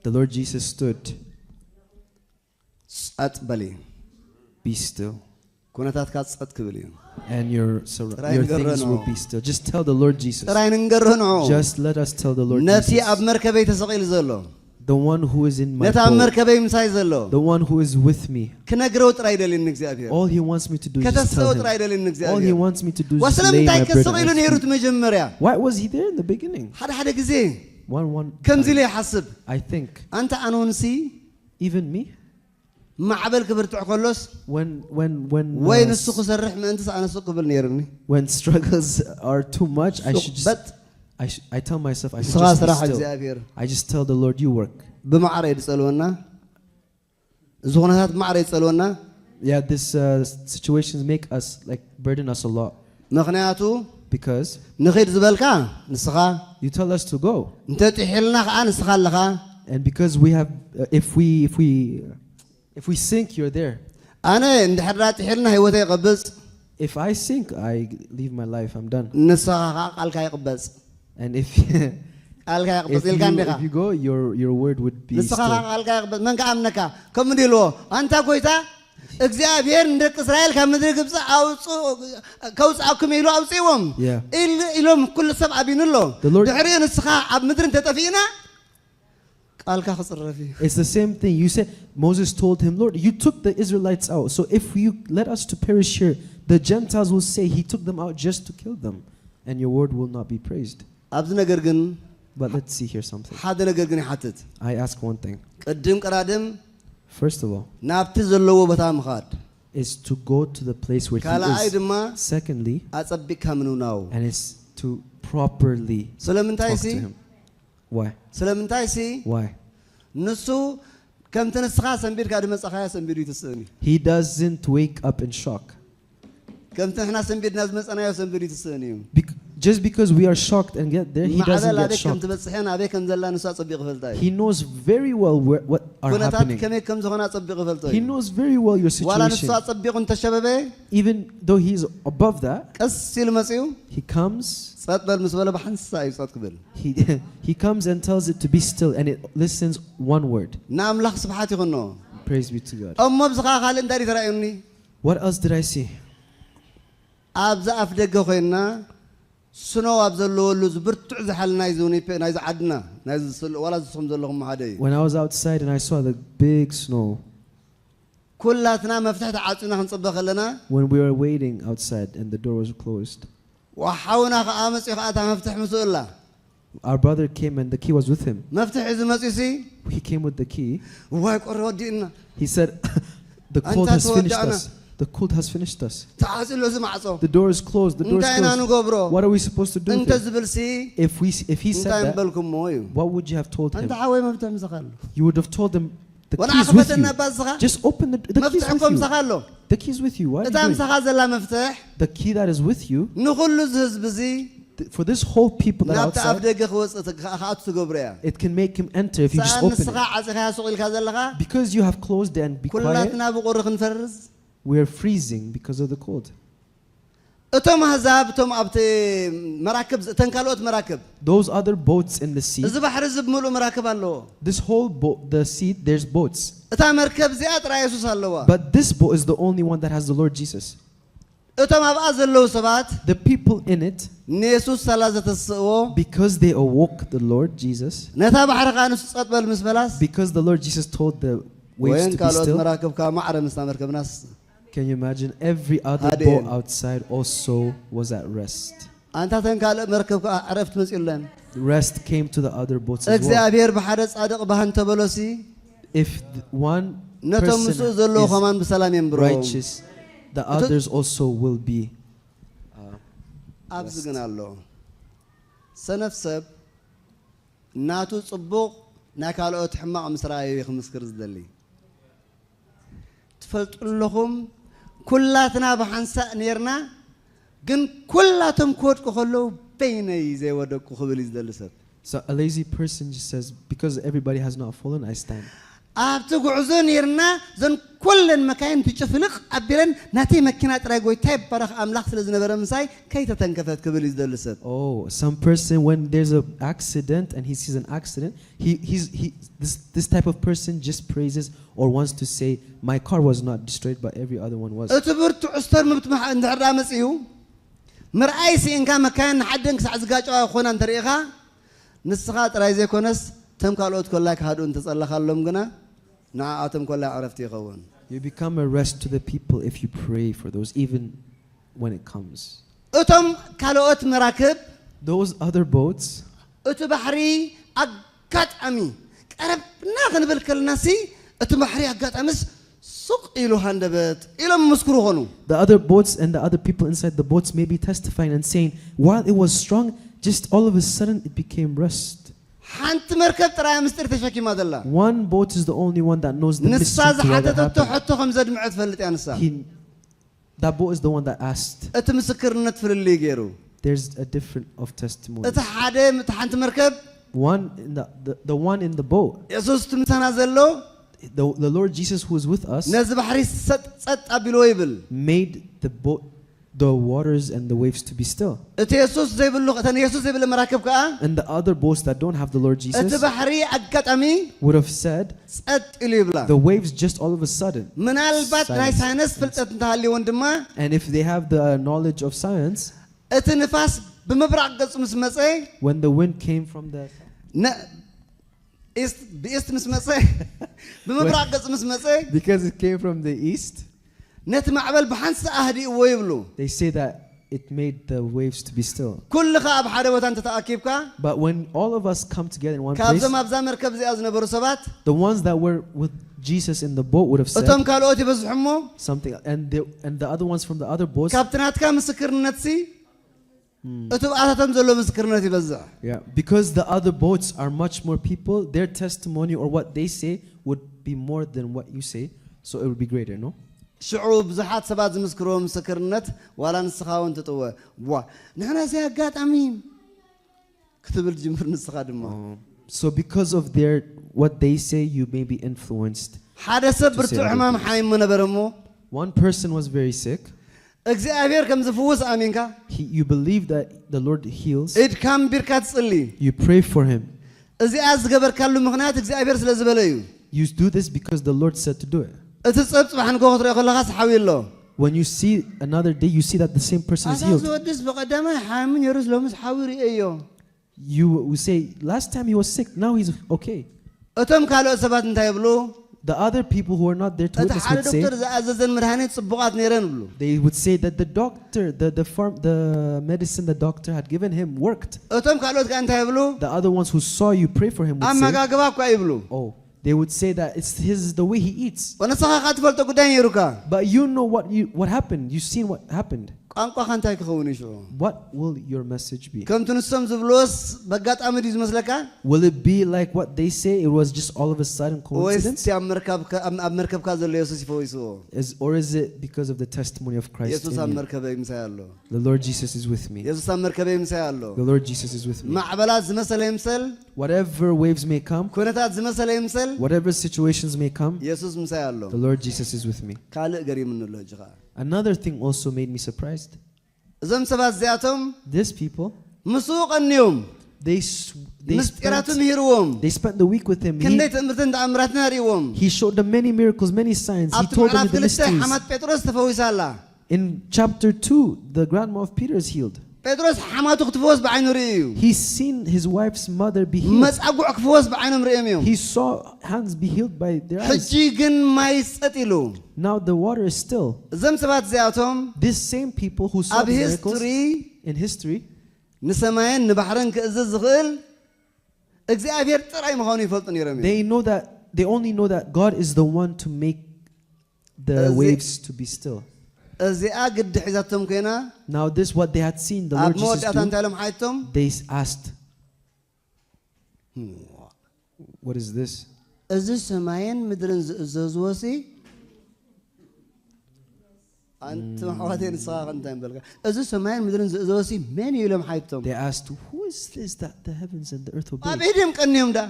The Lord Jesus stood. ጸጥ በሊ Be still. ኩነታትካ ጸጥ ክብል እዩ And your things will be still. Just tell the Lord Jesus. ጥራይ ንንገርህ ንዑ Just let us tell the Lord ነቲ Jesus. ኣብ መርከበይ ተሰቂሉ ዘሎ The one who is in my ነቲ ኣብ boat. መርከበይ ምሳይ ዘሎ The one who is with me. ክነግረው ጥራይ ደልኒ እግዚአብሔር All he wants me to do is just ከተሰው tell ጥራይ him. ደልኒ All he እግዚአብሔር wants me to do is just lay ወስለምንታይ my burden ከሰቂሉ at his ነይሩት feet. መጀመርያ Why was he there in the beginning? ሓደ ሓደ ግዜ One ከምዚ time, ኢለ ይሓስብ I think, አንተ ኣነውንሲ even me, ማዕበል ክብርትዕ ከሎስ ወይ when ንሱ ክሰርሕ ምእንትስ ኣነሱ ክብል ነይርኒ when struggles are too much, በት I tell myself I should ስኻ just be ስራሕ still. እግዚአብሔር I just tell the Lord, you work. ብማዕረ ይድጸልወና እዚ ኩነታት ብማዕረ ይጸልወና Yeah, this situations make us like burden us a lot ምክንያቱ Because ንኸይድ ዝበልካ ንስኻ you tell us to go. እንተጥሒልና ከዓ ንስኻ ኣለኻ And because we have, if we sink, you're there. ኣነ እንድሕር ጥሒልና ህይወተይ ይቕብፅ If I sink, I leave my life. I'm done. ንስኻ ከዓ ቃልካ ይቕበፅ And if ቃልካ ይቕበፅ if ኢልካ እንዲኻ you go, your word would be ንስኻ still. ቃልካ ይቕበፅ መን ከኣምነካ ከምኡ ኢልዎ ኣንታ ጎይታ እግዚአብሔር ንደቂ እስራኤል ካብ ምድሪ ግብፂ ከውፅኣኩም ኢሉ ኣውፂዎም ኢሎም ኩሉ ሰብ ኣቢኑሎ ድሕሪኡ ንስኻ ኣብ ምድሪ እንተጠፊእና ቃልካ ክፅረፍ እዩ It's the same thing. You said, Moses told him, Lord, you took the Israelites out. So if you let us to perish here, the Gentiles will say he took them out just to kill them. And your word will not be praised. ኣብዚ ነገር ግን But let's see here something. ሓደ ነገር ግን ይሓትት I ask one thing. ቅድም ቀዳድም First of all, ናብቲ ዘለዎ ቦታ ምኻድ is to go to the place where ካልኣይ he is. ድማ Secondly, ኣጸቢቅካ ምንውናው and it's to properly ስለምንታይ talk ሲ to him. Why? ስለምንታይ ሲ Why? ንሱ ከምቲ ንስኻ ሰንቢድካ ድመፀኻያ ሰንቢዱ ይትስእኒ He doesn't wake up in shock. ከምቲ ንሕና ሰንቢድና ዝመፀናዮ ሰንቢዱ ይትስእኒ እዩ Just because we are shocked and get there, he doesn't ማዕበል get ኣበይ ከም shocked. ትበፅሕን ኣበይ ከም ዘላ ንሱ ኣጸቢቕ ይፈልጣ እዩ He knows very well what are ኩነታት happening. ከመይ ከም ዝኾነ ኣጸቢቕ ይፈልጦ He እዩ knows very well your ዋላ ንሱ situation. ኣጸቢቑ እንተሸበበ Even though he's above that, ቀስ ኢሉ መፅኡ he comes, ጸጥ በል ምስ በለ ብሓንሳ እዩ ጸጥ ክብል he comes and tells it to be still, and it listens one word. ንኣምላኽ ስብሓት ይኹኖ Praise be to God. እሞ ብዝኻ ካልእ እንታይ ደዩ ተራእዩኒ What else did I see? ኣብዛ ኣፍ ደገ ኮይንና ስኖ ኣብ ዘለወሉ ዝብርቱዕ ዝሓል ናይዚ ዓድና ዋላ ዝስኹም ዘለኹም ሓደ እዩ When I was outside and I saw the big snow, ኩላትና መፍትሒ ተዓፂና ክንፅበ ከለና when we were waiting outside and the door was closed, ወሓውና ከዓ መፅኡ ከዓ እታ መፍትሒ ምስኡ ኣላ our brother came and the key was with him. መፍትሒ ሒዙ መፅኡ ሲ He came with the key. ዋይ ቆሪ ወዲእና He said, the cold has Anta finished tuwadana. us. The cold has finished us. ተዓፂሉ እዚ ማዕፆ The door is closed. The door is እንታይ ኢና closed. ንገብሮ What are we supposed to do with እንተ it? ዝብል ሲ If he said እንታይ that, ንበልኩሞ እዩ what would you have told him? እንተ ሓወይ መፍትሒ ምሰኻሉ You would have told him, the ወና key is with ኣኽበተና you. ባዝኻ Just open the key is መፍትሒ with ኮ you. ምሰኻሎ The key is with you. Why are እታ you doing? ምሰኻ ዘላ መፍትሕ The key that is with you, ንኹሉ እዚ ህዝቢ እዚ for this whole people that are ናብቲ ኣፍ outside, ደገ ክወፅእ ከኣቱ ትገብሮ እያ it can make him enter if you just ሰኣ open ንስኻ it. ዓፂኻ ሱቕ ኢልካ ዘለኻ Because you have closed it and be quiet, ኩላትና ብቁሪ ክንፈርዝ we are freezing because of the cold. እቶም ኣህዛብ እቶም ኣብቲ መራክብ እተን ካልኦት መራክብ Those other boats in the sea, እዚ ባሕሪ እዚ ብምሉእ መራክብ ኣለዎ this whole boat, the sea, there's boats. እታ መርከብ እዚኣ ጥራይ የሱስ ኣለዋ But this boat is the only one that has the Lord Jesus. እቶም ኣብኣ ዘለዉ ሰባት The people in it, ንየሱስ ሰላ ዘተስእዎ because they awoke the Lord Jesus, ነታ ባሕሪ ከዓ ንሱ ጸጥ በል ምስ በላስ because the Lord Jesus told the waves ወይን to be ካልኦት still. መራክብ ከዓ ማዕረ ምስታ መርከብናስ Can you imagine? Every other Hadin. boat outside also was at rest. ኣንታተን ካልእ መርከብ ከዓ ዕረፍቲ መፂኡለን Rest came to the other boats as well. እግዚኣብሔር ብሓደ ጻድቕ ባህን ተበሎሲ If one ነቶም ምስኡ person ዘለዉ is ኸማን ብሰላም የንብሮም righteous, the others also will be. ኣብዚ ግን ኣሎ ሰነፍ ሰብ እናቱ ጽቡቕ ናይ ካልኦት ሕማቕ ምስ ረኣዩ እዩ ክምስክር ዝደሊ ትፈልጡ ኣለኹም ኩላትና ብሓንሳእ ነርና ግን ኩላቶም ክወድቁ ከለዉ በይነይ ዘይወደቁ ክብል እዩ ዝደሊ ሰብ So a lazy person just says, because everybody has not fallen, I stand. ኣብቲ ጉዕዞ ነርና ዘን ኩለን መካይን ትጭፍልቕ ኣቢለን ናተይ መኪና ጥራይ ጎይታ ይባረኽ ኣምላኽ ስለ ዝነበረ ምሳይ ከይተተንከፈት ክብል እዩ ዝደሊ ሰብ Oh, some person, when there's an accident and he sees an accident, this type of person just praises or wants to say, my car was not destroyed, but every other one was. እቲ ብርቱዕ ስቶር ምብት እንድሕር ዳ መፅኡ ምርኣይ ሲእንካ መካይን ንሓደን ክሳዕ ዝጋጨዋ ኮይና እንተሪኢኻ ንስኻ ጥራይ ዘይኮነስ ተም ካልኦት ኮላይ ክሃድኡ እንተጸለኻሎም ግና ንዓኣቶም ኮላይ ዕረፍቲ ይኸውን You become a rest to the people if you pray for those, even when it comes. እቶም ካልኦት መራክብ Those other boats, እቲ ባሕሪ ኣጋጣሚ ቀረብና ክንብል ከለናሲ እቲ ባሕሪ ኣጋጣሚስ ሱቕ ኢሉ ሃንደበት ኢሎም ምስክሩ ኾኑ the other boats and the other people inside the boats may be testifying and saying, while it was strong, just all of a sudden it became rust. ሓንቲ መርከብ ጥራይ ምስጢር ተሸኪማ ዘላ One boat is the only one that knows the ንሳ mystery to what ዝሓተተቶ happened. ሕቶ ከም ዘድምዖ ትፈልጥ እያ ንሳ That boat is the one that asked. እቲ ምስክርነት ፍልልይ ገይሩ there's a different of testimony. እቲ ሓደ ምትሓንቲ መርከብ One in the one in the boat, ኢየሱስ ትምሳና ዘሎ the Lord Jesus who is with us ነዚ ባሕሪ ጸጥ አቢሎ ይብል made the boat, the waters and the waves to be still. እቲ ኢየሱስ ዘይብሉ እተን ኢየሱስ ዘይብሉ መራከብ ከዓ And the other boats that don't have the Lord እቲ Jesus ባሕሪ አጋጣሚ would have said, ጸጥ ኢሉ ይብላ the waves just all of a sudden. ምናልባት ናይ Silence. ሳይንስ ፍልጠት እንተሃልየውን ድማ And if they have the knowledge of science, እቲ ንፋስ ብምብራቅ ገጹ ምስ መጸ when the wind came from the ኢስት ምስ መጸ ብምብራቅ ገጹ ምስ መጸ because it came from the east, ነቲ ማዕበል ብሓንሳ አህዲእዎ ይብሉ they say that it made the waves to be still. ኩልኻ ኣብ ሓደ ቦታ እንተተኣኪብካ But when all of us come together in one place, ካብዞም ኣብዛ መርከብ እዚኣ ዝነበሩ ሰባት the ones that were with Jesus in the boat would have እቶም said ካልኦት ይበዝሑ እሞ something, and the other ones from the other boats, ካብቲ ናትካ ምስክርነት ሲ እቲ ብኣታቶም ዘሎ ምስክርነት ይበዝሕ yeah, because the other boats are much more people, their testimony or what they say would be more than what you say, so it would be greater, no? ሽዑ ብዙሓት ሰባት ዝምስክርዎ ምስክርነት ዋላ ንስኻ እውን ትጥወ ዋ ንሕና እዚ ኣጋጣሚ ክትብል ጅምር ንስኻ ድማ So because of what they say, you may be influenced. ሓደ ሰብ ብርቱዕ ሕማም ሓሚሙ ነበር እሞ One person was very sick. እግዚአብሔር ከም ዝፍውስ ኣሚንካ You believe that the Lord heals. ኢድካም ቢርካ ትጽሊ You pray for him. እዚኣ ዝገበርካሉ ምክንያት እግዚአብሔር ስለ ዝበለ እዩ You do this because the Lord said to do it. እቲ ፀብፅባሕ ንጎ ክትሪኦ ከለካ ሰሓቢ ኣሎ When you see another day, you see that the same person is healed. ዝወድስ በቀዳማይ ሓሚ ነይሩስ ሎምስ ሓዊ ርእዮ You will say, last time he was sick, now he's okay. እቶም ካልኦት ሰባት እንታይ ይብሉ The other people who are not there to እቲ witness ሓደ would say, ዶክተር ዝኣዘዘን መድሃኒት ጽቡቃት ነይረን ብሉ they would say that the doctor, the medicine the doctor had given him worked. እቶም ካልኦት ከዓ እንታይ ይብሉ The other ones who saw you pray for him would say, ኣመጋግባ እኳ ይብሉ oh, they would say that it's the way he eats. ወነስኻ ካ ትፈልጦ ጉዳይ ነይሩካ But you know what happened. You've seen what happened. ቋንቋኻ እንታይ ክኸውን ይሽዑ What will your message be? ከምቲ ንሶም ዝብልዎስ በጋጣሚ ድዩ ዝመስለካ Will it be like what they say? It was just all of a sudden ወይስ coincidence? ኣብ መርከብካ ዘሎ ኢየሱስ ይፈውስዎ Or is it because of the testimony of Christ ኢየሱስ ኣብ in you? መርከበይ ምሳይ ኣሎ The Lord Jesus is with me. ኢየሱስ ኣብ መርከበይ ምሳይ ኣሎ The Lord Jesus is with me. ማዕበላት ዝመሰለ ይምሰል Whatever waves may come, ኩነታት ዝመሰለ ይምሰል whatever situations may come, ኢየሱስ ምሳይ ኣሎ the Lord Jesus is with me. ካልእ ገሪም እንሎ ጅኻ Another thing also made me surprised. እዞም ሰባት እዚኣቶም These people, ምስኡ ቀኒዮም they ምስጢራቱን ሂርዎም spent the week with him. ክንደይ ትምህርትን ተኣምራትን ኣርእዎም He showed them many miracles, many signs. He ኣብቲ told them ምዕራፍ the 2 mysteries. ሓማት ጴጥሮስ ተፈዊሳላ In chapter 2, the grandma of Peter is healed. ጴጥሮስ ሓማቱ ክትፈወስ ብዓይኑ ርኢ እዩ He's seen his wife's mother be healed. መጻጉዕ ክፈወስ ብዓይኖም ርእዮም እዮም He saw hands be healed by their eyes. ሕጂ ግን ማይ ጸጥ ኢሉ Now the water is still. እዞም ሰባት እዚኣቶም These same people who saw ኣብ the miracles ሂስትሪ in history, ንሰማይን ንባሕርን ክእዝዝ ዝኽእል እግዚአብሔር ጥራይ ምዃኑ ይፈልጡ ነይሮም እዮም they only know that God is the one to make the waves to be still. እዚኣ ግዲ ሒዛቶም ኮይና Now this what they had seen the ኣብ Lord Jesus መወዳእታ do. እንታይ ኢሎም ሓይቶም They asked, what is this? እዚ ሰማይን ምድርን ዝእዘዝዎሲ ኣንቲ ኣሕዋተይ ንስኻ እንታይ ንበልካ እዚ ሰማይን ምድርን ዝእዘዝዎሲ መን እዩ ኢሎም ሓይቶም They asked, who is this that the heavens and the earth obey? ኣብ ኢድዮም ቀኒዮም ዳ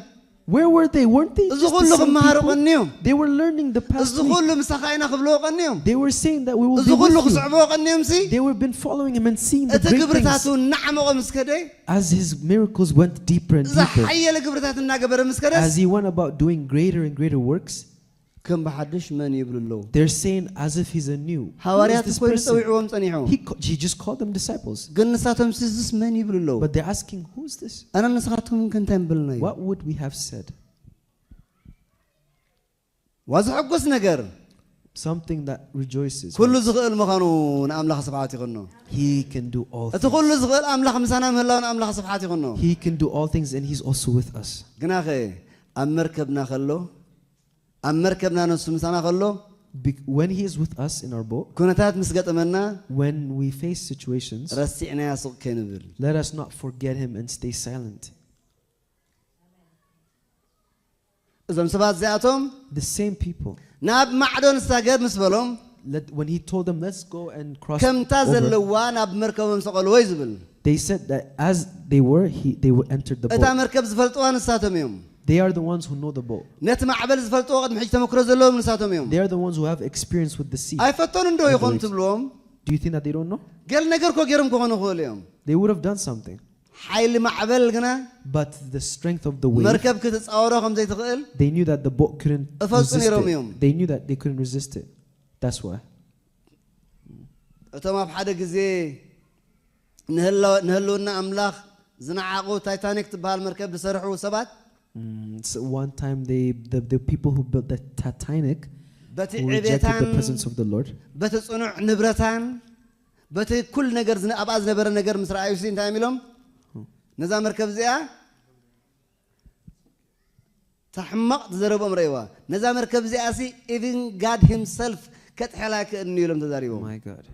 Where were they? Weren't they እዚ just ኩሉ the same ክመሃሩ people? ቀኒዮም They were learning the past እዚ week. ኩሉ ምሳኻ ኢና ክብልዎ ቀኒዮም They were saying that we will እዚ be ኩሉ with you. ክስዕብዎ ቀኒዮም ሲ They were been following him and seeing the እቲ great ግብርታቱ things. እናዓመቆ ምስከደ As his miracles went deeper and እዚ deeper, ሓየለ ግብርታት እናገበረ ምስከደስ as he went about doing greater and greater works, ከም ብሓድሽ መን ይብሉ ኣለዉ they're saying as if he's a new. Who is ሓዋርያት this ኮይኑ person? ፀዊዕዎም ፀኒሑ He just called them disciples. ግን ንሳቶም ስዝስ መን ይብሉ ኣለዉ But they're asking, who is this? ኣነ ንስኻትኩም ከንታይ ንብልና እዩ What would we have said? ዋዝሕጉስ ነገር Something that rejoices. ኩሉ ዝኽእል ምዃኑ ንኣምላኽ ስብሓት ይኹኖ He can do all እቲ things. ኩሉ ዝኽእል ኣምላኽ ምሳና ምህላው ንኣምላኽ ስብሓት ይኹኖ He can do all things and he's also with us. ግና ኸ ኣብ መርከብና ከሎ ኣብ መርከብና ነሱ ምሳና ከሎ When he is with us in our boat, ኩነታት ምስ ገጠመና when we face situations, ረሲዕናያ ሱቕ ከይንብል let us not forget him and stay silent. እዞም ሰባት እዚኣቶም The same people, ናብ ማዕዶ ንሳገር ምስ በሎም when he told them, let's go and cross ከምታ over, ዘለዋ ናብ መርከቦም ሰቀልዎ ይዝብል they said that as they would enter the እታ boat. መርከብ ዝፈልጥዋ ንሳቶም እዮም They are the ones who know the boat. ነቲ ማዕበል ዝፈልጥዎ ቅድሚ ሕጂ ተመክሮ ዘለዎም ንሳቶም እዮም They are the ones who have experience with the sea. ኣይፈቶን እንደው ይኾን ትብሎም Do you think that they don't know? ገል ነገር ኮ ገይሮም ክኾኑ ይኽእሉ እዮም They would have done something. ሓይሊ ማዕበል ግና But the strength of the wave, መርከብ ክትፃወሮ ከም ዘይትኽእል they knew that the boat couldn't እፈልጡ resist ነይሮም it. እዮም They knew that they couldn't resist it. That's why. እቶም ኣብ ሓደ ግዜ ንህልውና ኣምላኽ ዝነዓቑ ታይታኒክ ትበሃል መርከብ ዝሰርሑ ሰባት So one time the people who built the Titanic በቲ who rejected ዕቤታን the presence of the Lord, በቲ ጽኑዕ ንብረታን በቲ ኩል ነገር ኣብኣ ዝነበረ ነገር ምስ ረኣዩ ሲ እንታይ የሚሎም ነዛ መርከብ እዚኣ ተሕማቕ ዝዘረቦም ረእይዋ ነዛ መርከብ እዚኣ ሲ even God himself ከጥሕላ ክእኒ ኢሎም ተዛሪቦም my God.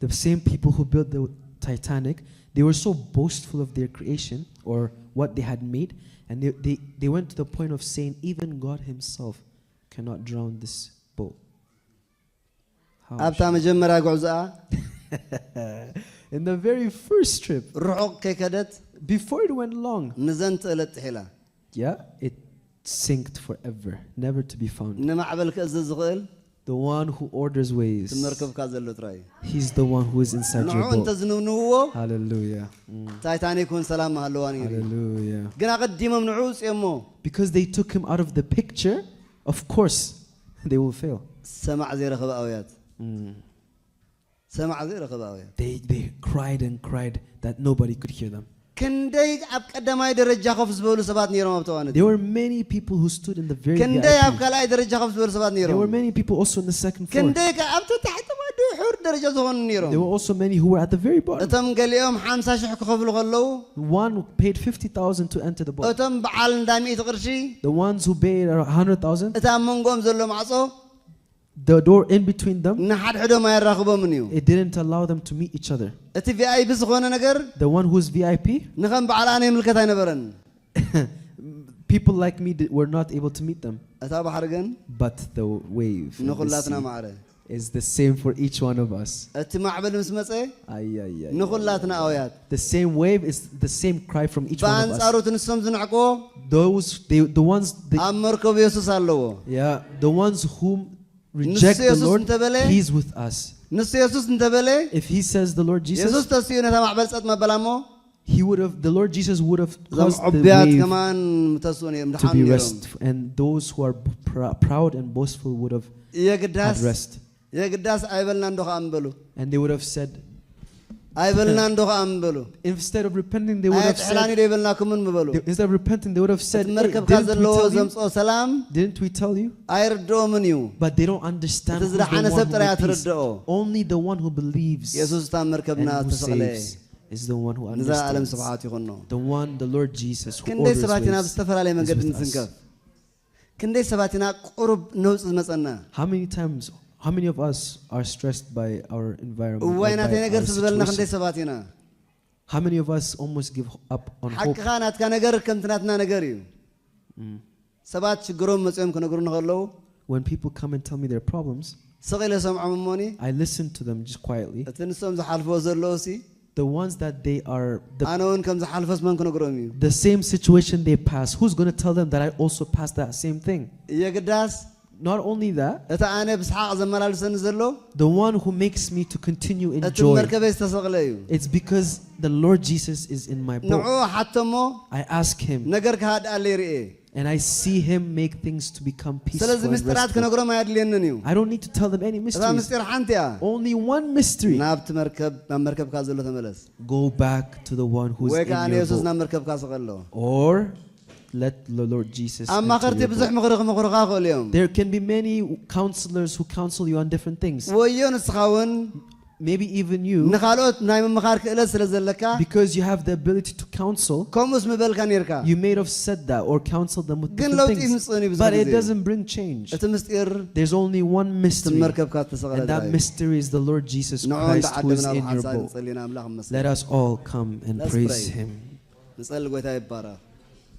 The same people who built the Titanic, they were so boastful of their creation or what they had made, and they went to the point of saying even God himself cannot drown this boat. ኣብታ መጀመርያ ጉዕዞኣ In the very first trip, ርሑቕ ከይከደት before it went long, ንዘን ትእለት ጥሒላ yeah, it sinked forever, never to be found. ንማዕበል ክእዝዝ ዝኽእል The one who orders waves, ትመርከብካ ዘሎ ጥራይ he's the one who is inside your ንዑ እንተ boat. ዝንብንብዎ Hallelujah. ታይታኒክ እውን ሰላም ሃለዋን እዩ Hallelujah. ግን ኣቐዲሞም ንዑ ጽየሞ Because they took him out of the picture, of course they will fail. ሰማዕ ዘይረኸበ ኣውያት ሰማዕ ዘይረኸበ ኣውያት They cried and cried that nobody could hear them. ክንደይ ኣብ ቀዳማይ ደረጃ ከፍ ዝበሉ ሰባት ነይሮም ኣብ ተዋነት There were many people who stood in the very ክንደይ ኣብ VIP. ካልኣይ ደረጃ ከፍ ዝበሉ ሰባት There were ነይሮም many people also in the second floor. ክንደይ ኣብ ታሕተማ ድሑር ደረጃ ዝኾኑ ነይሮም There were also many who were at the very bottom. እቶም ገሊኦም 50,000 ክኸፍሉ ከለዉ One who paid 50,000 to enter the boat. እቶም በዓል እንዳ 100 ቅርሺ The ones who paid 100,000, እታ ኣብ መንጎኦም ዘሎ ማዕጾ the door in between them, ንሓድሕዶም ኣየራኽቦምን እዩ it didn't allow them to meet each other. እቲ ቪአይፒ ዝኾነ ነገር The one who's VIP, ንኸም በዓል ኣነ ይምልከት ኣይነበረን people like me were not able to meet them. እታ ባሕሪ ግን But the wave and the ንኹላትና sea ማዕረ is the same for each one of us. እቲ ማዕበል ምስ መፀ Ay, ay, ay. ንኹላትና ኣውያት The same wave is the same cry from each one of በኣንጻሩ us. እቲ ንሶም ዝንዕቅዎ The ones, ኣብ መርከቡ ኢየሱስ ኣለዎ yeah, the ones whom reject the Jesus Lord, እንተበለ He's with us. ንሱ ኢየሱስ እንተበለ If He says the Lord ኢየሱስ Jesus, ተስዩ ነታ ማዕበል ጸጥ መበላሞ the Lord Jesus would have እዞም caused the ዕብያት wave ከማን ተስኡ ነይሮም to ድሓን be ነይሮም rest, and those who are proud and boastful would have የግዳስ had rest, የግዳስ ኣይበልና እንዶ ከዓ እምበሉ and they would have said, ኣይበልና እንዶ ከዓ እምበሉ instead of repenting, they would have ኣይጥሕላኒ said, ዶ ይበልናኩምን ምበሉ instead of repenting, they would have said, እቲ "Hey, መርከብካ didn't we ዘለዎ tell you? ዘምፅኦ ሰላም Didn't we tell you?" ኣይርድኦምን እዩ But they don't understand እቲ who's the ዝደሓነ one ሰብ who ጥራይ makes peace. ኣትርድኦ Only the one who believes ኢየሱስ እታ መርከብና and who ተሰቕለ saves is the one who ንዛ ዓለም understands. ስብሓት ይኹኖ The one, the Lord Jesus, who ክንደይ orders ሰባት ኢና waves ብዝተፈላለየ is መንገዲ with us. ንስንከፍ ክንደይ ሰባት ኢና ቁሩብ ነውፅ ዝመፀና How many of us are stressed by our environment? or እዋይ by ናተይ ነገር our ዝበልና ክንደይ situation? ሰባት ኢና How many of us almost give up on hope? ሓቂኻ ናትካ ነገር ከምቲ ናትና ነገር እዩ ሰባት ችግሮም መፅኦም ክነግሩና ከለዉ When people come and tell me their problems, ስቂለ ሰምዖም እሞኒ I listen to them just quietly. እቲ ንሶም ዝሓልፍዎ ዘለዉ ሲ The ones that they are, ኣነ እውን ከም ዝሓልፈስ መን ክነግሮም እዩ the same situation they pass, who's going to tell them that I also passed that same thing? የግዳስ Not only that, እቲ ኣነ ብስሓቅ ዘመላልሰኒ ዘሎ the one who makes me to continue in እቲ joy, መርከበይ ዝተሰቕለ እዩ it's because the Lord Jesus is in my ንዑ boat. ሓቶሞ I ask him ነገር ክሃድኣለ ይርኤ and I see him make things to become peaceful ስለዚ and ምስጢራት restful. ክነግሮም ኣየድልየንን እዩ I don't need to tell them any እታ mysteries. ምስጢር ሓንቲ እያ Only one mystery. ናብቲ መርከብ ናብ መርከብካ ዘሎ ተመለስ Go back to the one who's ወይ ከዓ in your ንየሱስ boat. ናብ መርከብካ ስቐሎ Or let the Lord Jesus enter ኣማኸርቲ your ብዙሕ boat. ምኽሪ ክምኽሩካ ክእሉ እዮም There can be many counselors who counsel you on different things. ወዮ ንስኻ እውን Maybe even you, ንኻልኦት ናይ ምምኻር ክእለት ስለ ዘለካ because you have the ability to counsel, ከምኡስ ምበልካ ነርካ you may have said that or counseled them with ግን different ለውጢ things. ይምፅእን እዩ ብዙሕ But it ግዜ doesn't bring change. እቲ ምስጢር There's only one እቲ mystery, መርከብካ ዝተሰቕለ and that ጥራይ እዩ mystery is the Lord Jesus ንዑ Christ who is እንዳዓደምና in your ብሓንሳብ boat. ንጸሊና ኣምላኽ መስል Let us all come and Let's praise pray. him. ንጸሊ ጎይታ ይባረኽ